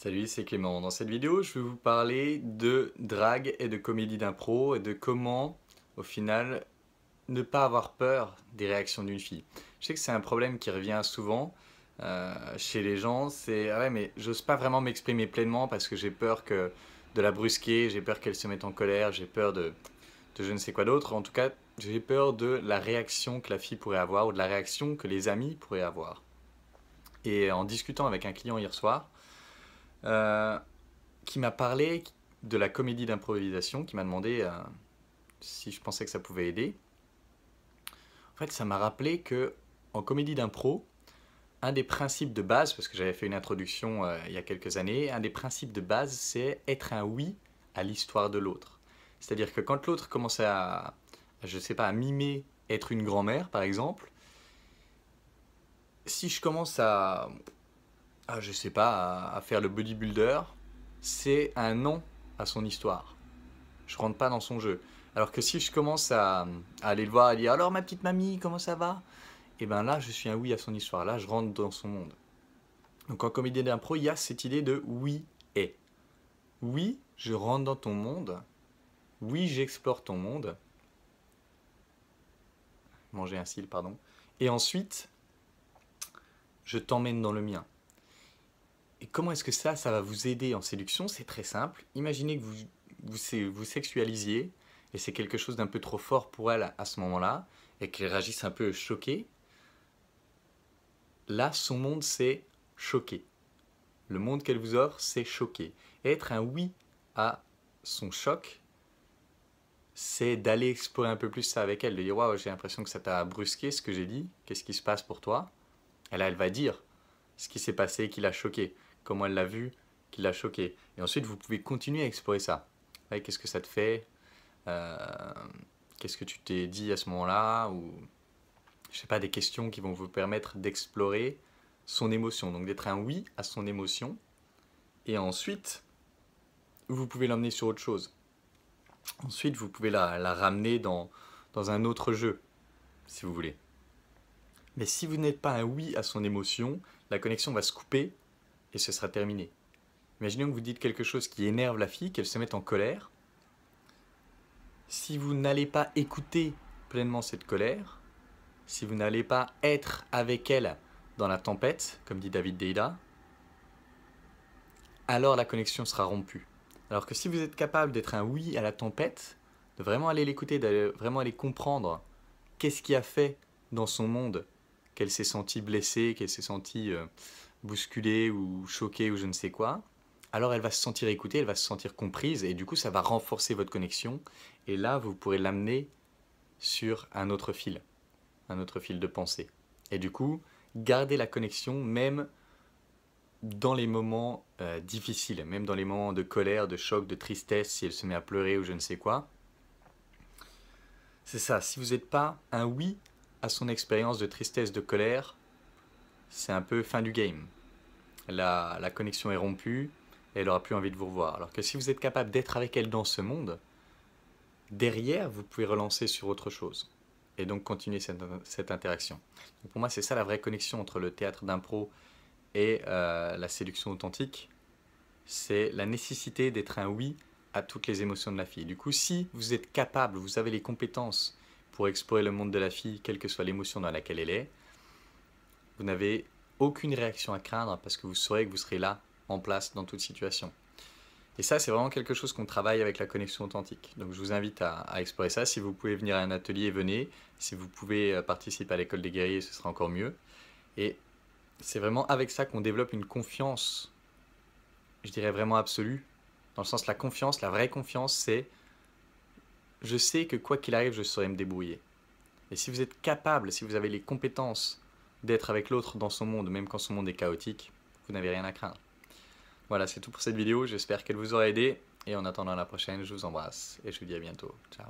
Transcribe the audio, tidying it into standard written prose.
Salut, c'est Clément. Dans cette vidéo, je vais vous parler de drague et de comédie d'impro et de comment, au final, ne pas avoir peur des réactions d'une fille. Je sais que c'est un problème qui revient souvent chez les gens, c'est «Ah ouais, mais j'ose pas vraiment m'exprimer pleinement parce que j'ai peur de la brusquer, j'ai peur qu'elle se mette en colère, j'ai peur de je ne sais quoi d'autre. En tout cas, j'ai peur de la réaction que la fille pourrait avoir ou de la réaction que les amis pourraient avoir.» Et en discutant avec un client hier soir, euh, qui m'a parlé de la comédie d'improvisation, qui m'a demandé si je pensais que ça pouvait aider. En fait, ça m'a rappelé que en comédie d'impro, un des principes de base, parce que j'avais fait une introduction il y a quelques années, un des principes de base, c'est être un oui à l'histoire de l'autre. C'est-à-dire que quand l'autre commence je sais pas, à mimer être une grand-mère, par exemple, si je commence je sais pas, à faire le bodybuilder, c'est un non à son histoire. Je rentre pas dans son jeu. Alors que si je commence à aller le voir et dire alors ma petite mamie, comment ça va? Et ben là, je suis un oui à son histoire. Là, je rentre dans son monde. Donc en comédie d'impro, il y a cette idée de oui et. Oui, je rentre dans ton monde. Oui, j'explore ton monde. Manger un cil, pardon. Et ensuite, je t'emmène dans le mien. Et comment est-ce que ça va vous aider en séduction? C'est très simple. Imaginez que vous sexualisiez et c'est quelque chose d'un peu trop fort pour elle à ce moment-là et qu'elle réagisse un peu choquée. Là, son monde, c'est choqué. Le monde qu'elle vous offre, c'est choqué. Et être un oui à son choc, c'est d'aller explorer un peu plus ça avec elle, de dire waouh, j'ai l'impression que ça t'a brusqué ce que j'ai dit, qu'est-ce qui se passe pour toi? Et là, elle va dire ce qui s'est passé, qui l'a choqué, comment elle l'a vu, qui l'a choqué. Et ensuite, vous pouvez continuer à explorer ça. Ouais, qu'est-ce que ça te fait? Euh, Qu'est-ce que tu t'es dit à ce moment-là? Ou je sais pas, des questions qui vont vous permettre d'explorer son émotion. Donc d'être un oui à son émotion. Et ensuite, vous pouvez l'emmener sur autre chose. Ensuite, vous pouvez la ramener dans un autre jeu, si vous voulez. Mais si vous n'êtes pas un oui à son émotion, la connexion va se couper et ce sera terminé. Imaginez que vous dites quelque chose qui énerve la fille, qu'elle se mette en colère. Si vous n'allez pas écouter pleinement cette colère, si vous n'allez pas être avec elle dans la tempête, comme dit David Deida, alors la connexion sera rompue. Alors que si vous êtes capable d'être un oui à la tempête, de vraiment aller l'écouter, de vraiment aller comprendre qu'est-ce qui a fait dans son monde qu'elle s'est sentie blessée, qu'elle s'est sentie bousculée ou choquée ou je ne sais quoi, alors elle va se sentir écoutée, elle va se sentir comprise et du coup ça va renforcer votre connexion et là vous pourrez l'amener sur un autre fil de pensée. Et du coup, garder la connexion même dans les moments difficiles, même dans les moments de colère, de choc, de tristesse, si elle se met à pleurer ou je ne sais quoi. C'est ça, si vous n'êtes pas un oui à son expérience de tristesse, de colère, c'est un peu fin du game. La connexion est rompue et elle n'aura plus envie de vous revoir. Alors que si vous êtes capable d'être avec elle dans ce monde, derrière, vous pouvez relancer sur autre chose. Et donc continuer cette interaction. Donc pour moi, c'est ça la vraie connexion entre le théâtre d'impro et la séduction authentique. C'est la nécessité d'être un oui à toutes les émotions de la fille. Du coup, si vous êtes capable, vous avez les compétences pour explorer le monde de la fille, quelle que soit l'émotion dans laquelle elle est, vous n'avez aucune réaction à craindre parce que vous saurez que vous serez là, en place, dans toute situation. Et ça, c'est vraiment quelque chose qu'on travaille avec la connexion authentique. Donc je vous invite à explorer ça. Si vous pouvez venir à un atelier, venez. Si vous pouvez participer à l'école des guerriers, ce sera encore mieux. Et c'est vraiment avec ça qu'on développe une confiance, je dirais vraiment absolue. Dans le sens, la confiance, la vraie confiance, c'est je sais que quoi qu'il arrive, je saurai me débrouiller. Et si vous êtes capable, si vous avez les compétences d'être avec l'autre dans son monde, même quand son monde est chaotique, vous n'avez rien à craindre. Voilà, c'est tout pour cette vidéo. J'espère qu'elle vous aura aidé. Et en attendant la prochaine, je vous embrasse et je vous dis à bientôt. Ciao.